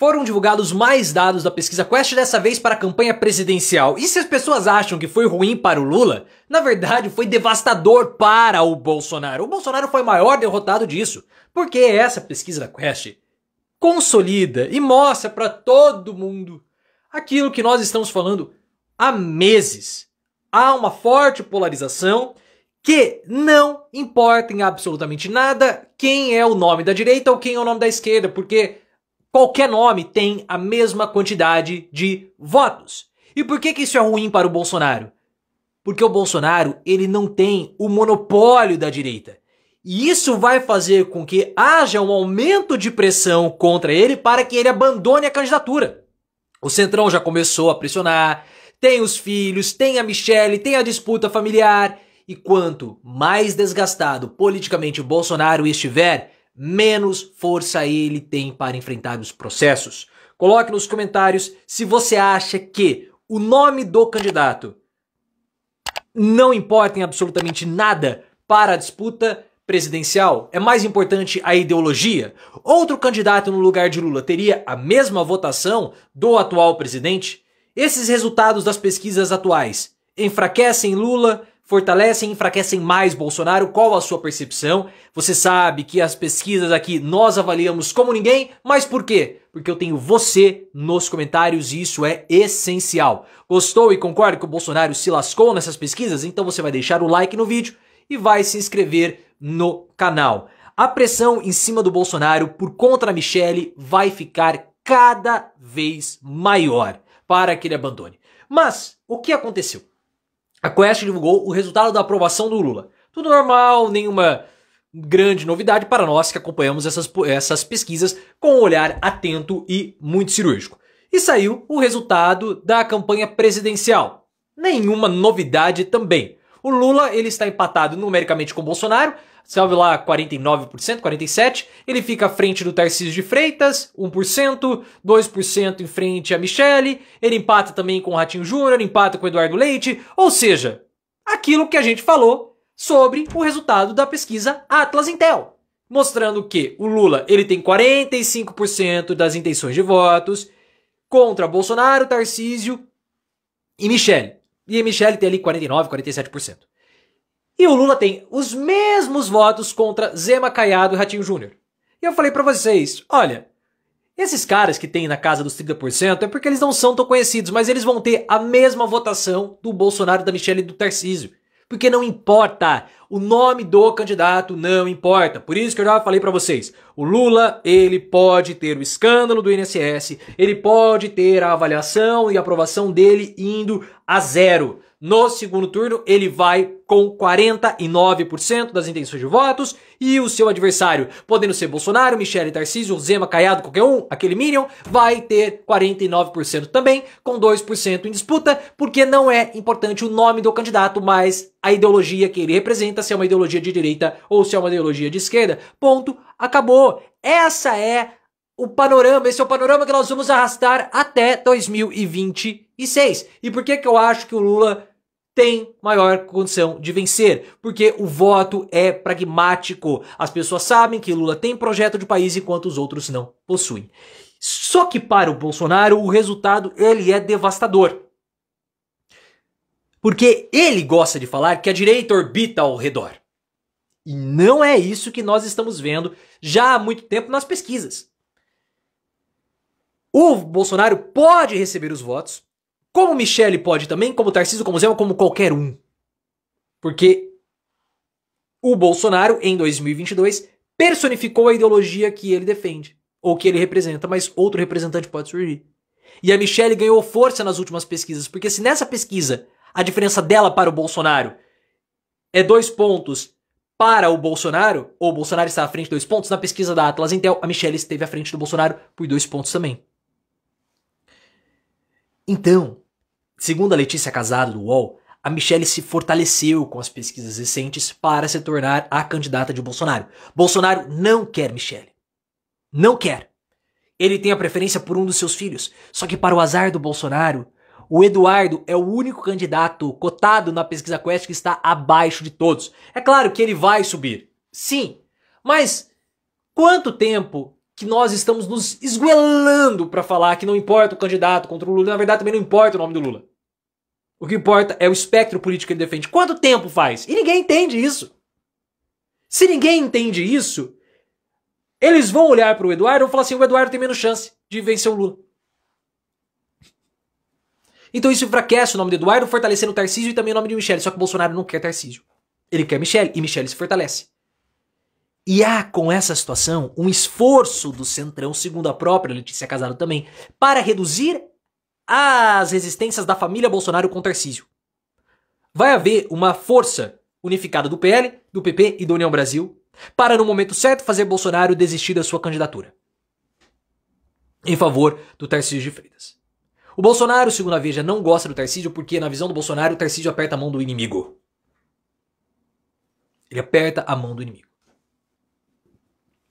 Foram divulgados mais dados da pesquisa Quest, dessa vez para a campanha presidencial. E se as pessoas acham que foi ruim para o Lula, na verdade foi devastador para o Bolsonaro. O Bolsonaro foi o maior derrotado disso, porque essa pesquisa da Quest consolida e mostra para todo mundo aquilo que nós estamos falando há meses. Há uma forte polarização que não importa em absolutamente nada quem é o nome da direita ou quem é o nome da esquerda, porque qualquer nome tem a mesma quantidade de votos. E por que isso é ruim para o Bolsonaro? Porque o Bolsonaro, ele não tem o monopólio da direita. E isso vai fazer com que haja um aumento de pressão contra ele para que ele abandone a candidatura. O Centrão já começou a pressionar, tem os filhos, tem a Michelle, tem a disputa familiar. E quanto mais desgastado politicamente o Bolsonaro estiver, menos força ele tem para enfrentar os processos. Coloque nos comentários se você acha que o nome do candidato não importa em absolutamente nada para a disputa presidencial. É mais importante a ideologia? Outro candidato no lugar de Lula teria a mesma votação do atual presidente? Esses resultados das pesquisas atuais enfraquecem Lula, fortalecem e enfraquecem mais Bolsonaro? Qual a sua percepção? Você sabe que as pesquisas aqui nós avaliamos como ninguém, mas por quê? Porque eu tenho você nos comentários e isso é essencial. Gostou e concorda que o Bolsonaro se lascou nessas pesquisas? Então você vai deixar o like no vídeo e vai se inscrever no canal. A pressão em cima do Bolsonaro por contra a Michelle vai ficar cada vez maior para que ele abandone. Mas o que aconteceu? A Quest divulgou o resultado da aprovação do Lula. Tudo normal, nenhuma grande novidade para nós que acompanhamos essas pesquisas com um olhar atento e muito cirúrgico. E saiu o resultado da campanha presidencial. Nenhuma novidade também. O Lula, ele está empatado numericamente com o Bolsonaro, salve lá 49%, 47%, ele fica à frente do Tarcísio de Freitas, 1%, 2% em frente a Michelle, ele empata também com o Ratinho Júnior, empata com o Eduardo Leite, ou seja, aquilo que a gente falou sobre o resultado da pesquisa Atlas Intel, mostrando que o Lula, ele tem 45% das intenções de votos, contra Bolsonaro, Tarcísio e Michelle. E a Michelle tem ali 49%, 47%. E o Lula tem os mesmos votos contra Zema, Caiado e Ratinho Júnior. E eu falei pra vocês, olha, esses caras que tem na casa dos 30% é porque eles não são tão conhecidos, mas eles vão ter a mesma votação do Bolsonaro, da Michelle e do Tarcísio. Porque não importa, o nome do candidato não importa. Por isso que eu já falei pra vocês, o Lula, ele pode ter o escândalo do INSS, ele pode ter a avaliação e aprovação dele indo a zero. No segundo turno, ele vai com 49% das intenções de votos e o seu adversário, podendo ser Bolsonaro, Michelle, Tarcísio, Zema, Caiado, qualquer um, aquele Minion, vai ter 49% também, com 2% em disputa, porque não é importante o nome do candidato, mas a ideologia que ele representa, se é uma ideologia de direita ou se é uma ideologia de esquerda. Ponto, acabou. Essa é o panorama, esse é o panorama que nós vamos arrastar até 2026. E por que eu acho que o Lula tem maior condição de vencer? Porque o voto é pragmático. As pessoas sabem que Lula tem projeto de país enquanto os outros não possuem. Só que para o Bolsonaro o resultado ele é devastador. Porque ele gosta de falar que a direita orbita ao redor. E não é isso que nós estamos vendo já há muito tempo nas pesquisas. O Bolsonaro pode receber os votos, como Michelle pode também, como Tarcísio, como Zema, como qualquer um. Porque o Bolsonaro, em 2022, personificou a ideologia que ele defende, ou que ele representa, mas outro representante pode surgir. E a Michelle ganhou força nas últimas pesquisas, porque se nessa pesquisa a diferença dela para o Bolsonaro é 2 pontos para o Bolsonaro, ou o Bolsonaro está à frente de 2 pontos, na pesquisa da Atlas Intel, a Michelle esteve à frente do Bolsonaro por 2 pontos também. Então, segundo a Letícia Casado do UOL, a Michelle se fortaleceu com as pesquisas recentes para se tornar a candidata de Bolsonaro. Bolsonaro não quer Michelle. Não quer. Ele tem a preferência por um dos seus filhos. Só que para o azar do Bolsonaro, o Eduardo é o único candidato cotado na pesquisa Quest que está abaixo de todos. É claro que ele vai subir. Sim. Mas quanto tempo que nós estamos nos esgoelando para falar que não importa o candidato contra o Lula, na verdade também não importa o nome do Lula. O que importa é o espectro político que ele defende. Quanto tempo faz? E ninguém entende isso. Se ninguém entende isso, eles vão olhar para o Eduardo e vão falar assim, o Eduardo tem menos chance de vencer o Lula. Então isso enfraquece o nome do Eduardo, fortalecendo o Tarcísio e também o nome de Michele. Só que o Bolsonaro não quer Tarcísio. Ele quer Michele e Michele se fortalece. E há, com essa situação, um esforço do Centrão, segundo a própria Letícia Casado também, para reduzir as resistências da família Bolsonaro com Tarcísio. Vai haver uma força unificada do PL, do PP e da União Brasil para, no momento certo, fazer Bolsonaro desistir da sua candidatura em favor do Tarcísio de Freitas. O Bolsonaro, segundo a Veja, não gosta do Tarcísio porque, na visão do Bolsonaro, o Tarcísio aperta a mão do inimigo. Ele aperta a mão do inimigo.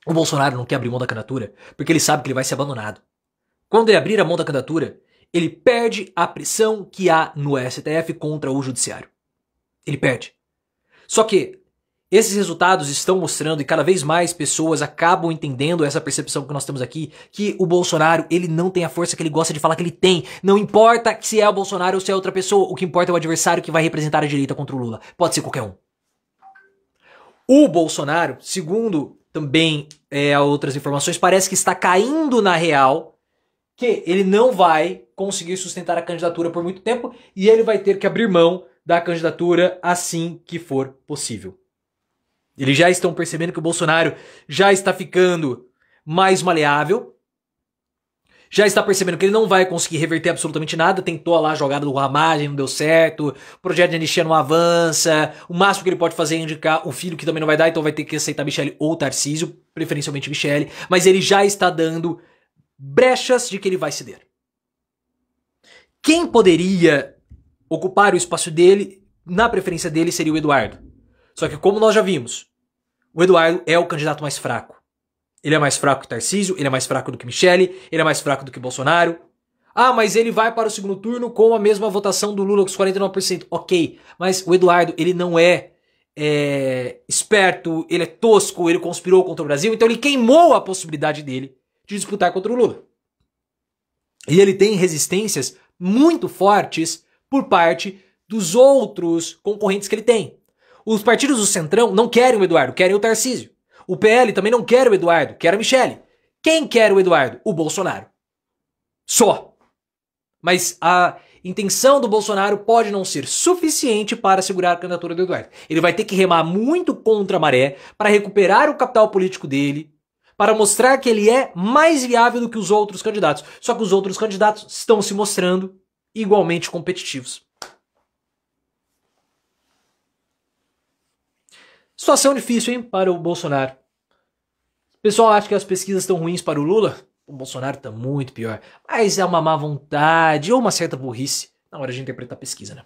O Bolsonaro não quer abrir mão da candidatura porque ele sabe que ele vai ser abandonado. Quando ele abrir a mão da candidatura, ele perde a pressão que há no STF contra o judiciário. Ele perde. Só que esses resultados estão mostrando, e cada vez mais pessoas acabam entendendo essa percepção que nós temos aqui, que o Bolsonaro, ele não tem a força que ele gosta de falar que ele tem. Não importa se é o Bolsonaro ou se é outra pessoa, o que importa é o adversário que vai representar a direita contra o Lula. Pode ser qualquer um. O Bolsonaro, segundo também outras informações, parece que está caindo na real, que ele não vai conseguir sustentar a candidatura por muito tempo e ele vai ter que abrir mão da candidatura assim que for possível. Eles já estão percebendo que o Bolsonaro já está ficando mais maleável, já está percebendo que ele não vai conseguir reverter absolutamente nada, tentou lá a jogada do Ramagem, não deu certo, o projeto de anistia não avança, o máximo que ele pode fazer é indicar o filho que também não vai dar, então vai ter que aceitar Michele ou Tarcísio, preferencialmente Michele, mas ele já está dando brechas de que ele vai ceder. Quem poderia ocupar o espaço dele, na preferência dele, seria o Eduardo. Só que como nós já vimos, o Eduardo é o candidato mais fraco. Ele é mais fraco que Tarcísio, ele é mais fraco do que Michele, ele é mais fraco do que Bolsonaro. Ah, mas ele vai para o segundo turno com a mesma votação do Lula, com os 49%. Ok, mas o Eduardo, ele não é esperto, ele é tosco, ele conspirou contra o Brasil, então ele queimou a possibilidade dele de disputar contra o Lula. E ele tem resistências muito fortes por parte dos outros concorrentes que ele tem. Os partidos do Centrão não querem o Eduardo, querem o Tarcísio. O PL também não quer o Eduardo, quer a Michele. Quem quer o Eduardo? O Bolsonaro. Só. Mas a intenção do Bolsonaro pode não ser suficiente para segurar a candidatura do Eduardo. Ele vai ter que remar muito contra a maré para recuperar o capital político dele, para mostrar que ele é mais viável do que os outros candidatos. Só que os outros candidatos estão se mostrando igualmente competitivos. Situação difícil, hein, para o Bolsonaro. O pessoal acha que as pesquisas estão ruins para o Lula. O Bolsonaro está muito pior. Mas é uma má vontade ou uma certa burrice na hora de interpretar a pesquisa, né?